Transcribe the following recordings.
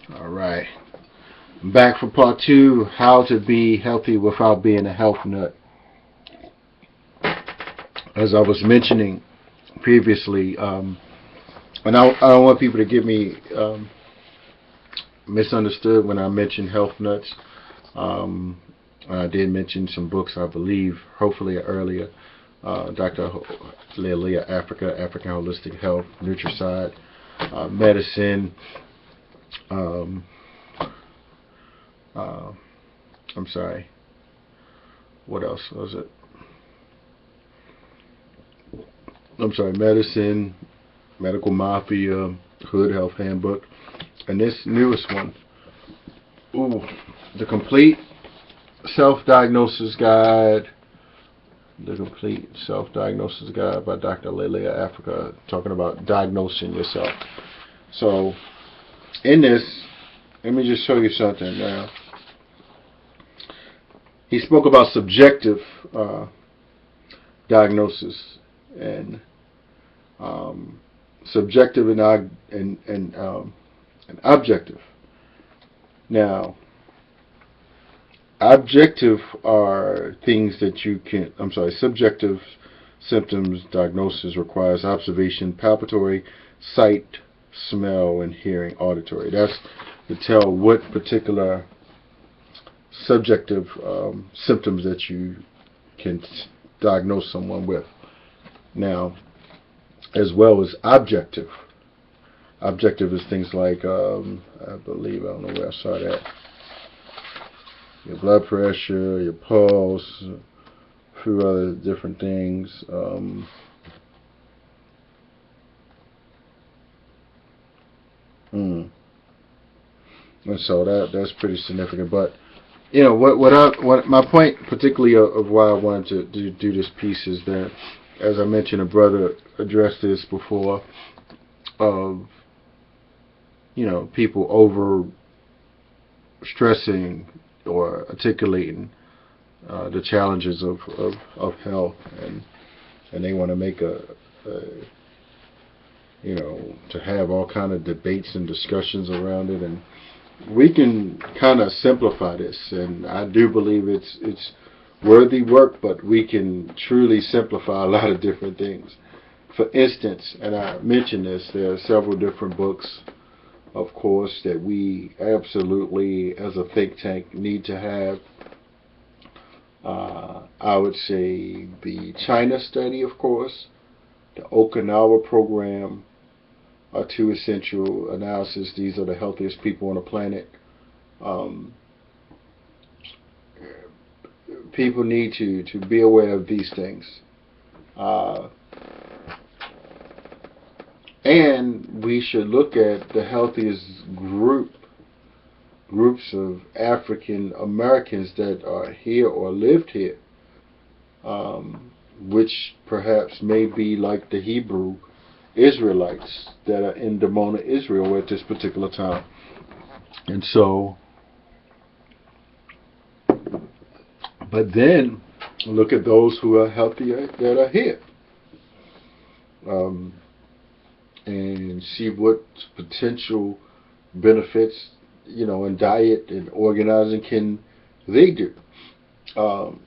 All right. Back for part two, how to be healthy without being a health nut. As I was mentioning previously, and I don't want people to get me misunderstood when I mention health nuts. Um, I did mention some books, I believe, hopefully earlier. Dr. Leah Africa, African Holistic Health, Nutricide, Medicine. Um, uh, I'm sorry. What else was it? I'm sorry. Medicine, Medical Mafia, Hood Health Handbook, and this newest one. Ooh, the complete self-diagnosis guide. The complete self-diagnosis guide by Dr. Lelia Africa, talking about diagnosing yourself. So, in this, let me just show you something now. He spoke about subjective diagnosis and subjective and objective. Now, objective are things that you can. I'm sorry. Subjective symptoms diagnosis requires observation, palpatory, sight, smell, and hearing, auditory. That's to tell what particular subjective symptoms that you can diagnose someone with. Now, as well as objective. Objective is things like, I believe, I don't know where I saw that. Your blood pressure, your pulse, a few other different things. And so that's pretty significant. But you know what my point particularly of why I wanted to do this piece is that, as I mentioned, a brother addressed this before, of people over stressing or articulating the challenges of health, and they want to make a to have all kind of debates and discussions around it, and we can kind of simplify this, and I do believe it's worthy work, but we can truly simplify a lot of different things. For instance, and I mentioned this, there are several different books, of course, that we absolutely, as a think tank, need to have. I would say the China study, of course, the Okinawa program are two essential analysis. These are the healthiest people on the planet. Um, People need to be aware of these things. Uh, and we should look at the healthiest groups of African Americans that are here or lived here, which perhaps may be like the Hebrew Israelites that are in Dimona, Israel at this particular time. And so, but then look at those who are healthier that are here, um, and see what potential benefits, in diet and organizing can they do. Um,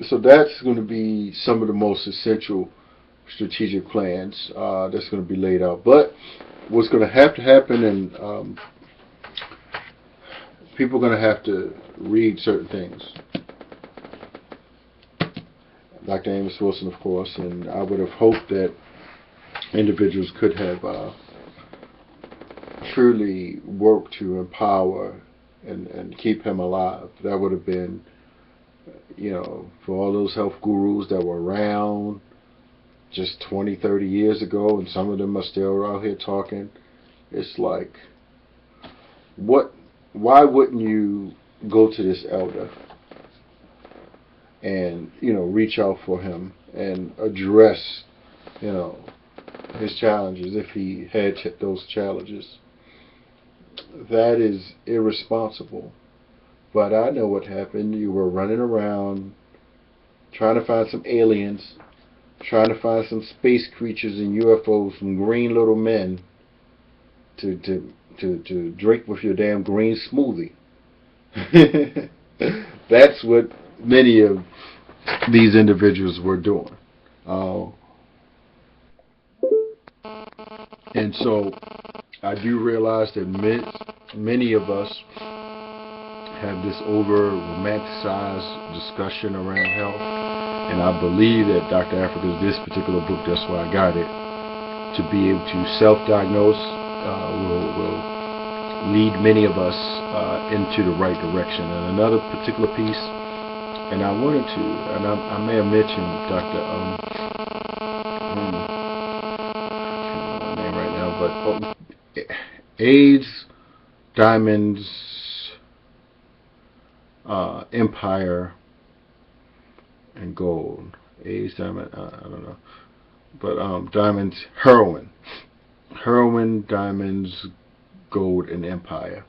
so that's going to be some of the most essential strategic plans that's going to be laid out. But what's going to have to happen, and people are going to have to read certain things. Dr. Amos Wilson, of course, and I would have hoped that individuals could have truly worked to empower and keep him alive. That would have been, for all those health gurus that were around just 20, 30 years ago, and some of them are still out here talking. It's like, why wouldn't you go to this elder and, reach out for him and address, his challenges if he had those challenges? That is irresponsible. But I know what happened. You were running around trying to find some aliens, trying to find some space creatures and UFOs, some green little men to to drink with your damn green smoothie. That's what many of these individuals were doing. And so I do realize that many of us have this over romanticized discussion around health, and I believe that Dr. Africa's this particular book, that's why I got it, to be able to self-diagnose will lead many of us into the right direction. And another particular piece, and I wanted to, and I may have mentioned Dr. name right now, but AIDS, Diamonds, Empire, and Gold. AIDS, Diamond, I don't know, but Diamonds, Heroin, Diamonds, Gold, and Empire.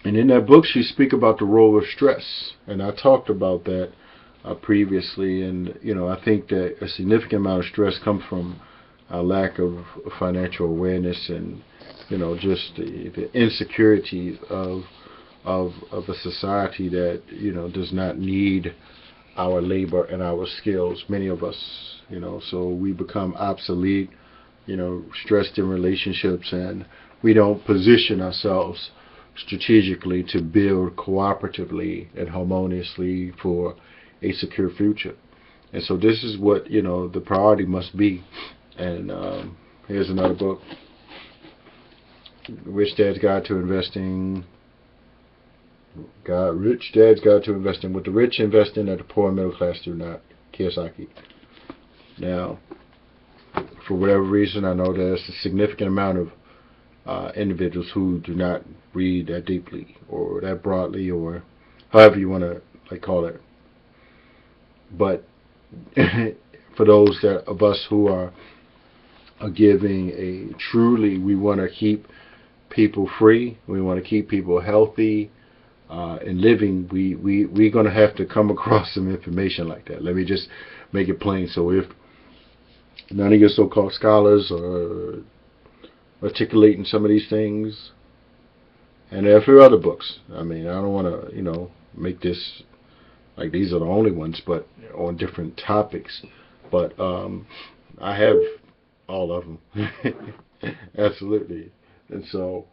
And in that book, she speaks about the role of stress, and I talked about that previously. And I think that a significant amount of stress comes from a lack of financial awareness, and just the insecurities of a society that does not need our labor and our skills. Many of us, so we become obsolete, stressed in relationships, and we don't position ourselves strategically to build cooperatively and harmoniously for a secure future. And so this is what the priority must be. And here's another book, Rich Dad's Guide to Investing. Rich Dad's Guide to Investing. What the rich invest in that the poor and middle class do not. Kiyosaki. Now, for whatever reason, I know there's a significant amount of individuals who do not read that deeply or that broadly, or however you want to call it. But for those of us who are giving a truly, we want to keep people free, we want to keep people healthy and living, we're going to have to come across some information like that. Let me just make it plain. So if none of your so-called scholars are articulating some of these things, and there are a few other books, I mean, I don't want to make this like these are the only ones, but on different topics, but I have all of them. Absolutely. And so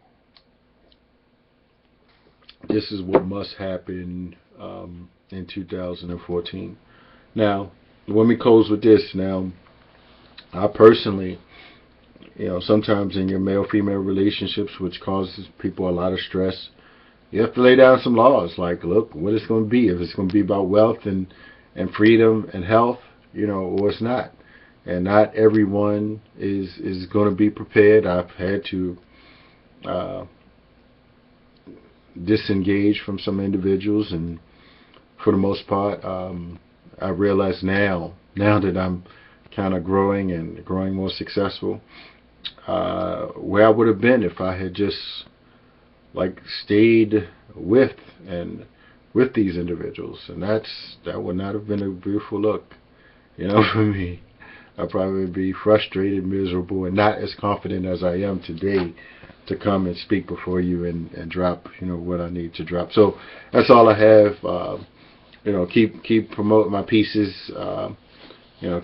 this is what must happen in 2014. Now, let me close with this. Now, I personally, sometimes in your male-female relationships, which causes people a lot of stress, you have to lay down some laws. Like, look, what it's going to be. If it's going to be about wealth and freedom and health, or it's not. And not everyone is going to be prepared. I've had to disengage from some individuals, and for the most part, I realize now that I'm kind of growing more successful, where I would have been if I had just stayed with these individuals, and that would not have been a beautiful look, for me. I'd probably be frustrated, miserable, and not as confident as I am today to come and speak before you and drop what I need to drop. So that's all I have. Keep promoting my pieces.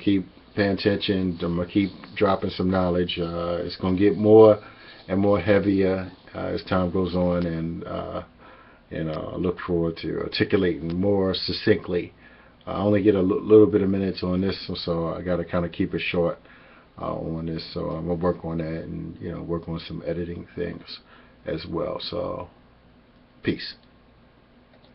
Keep paying attention. I'm gonna keep dropping some knowledge. It's gonna get more and more heavier as time goes on, and I look forward to articulating more succinctly. I only get a little bit of minutes on this, so I got to kind of keep it short on this. So I'm gonna work on that, and work on some editing things as well. So peace.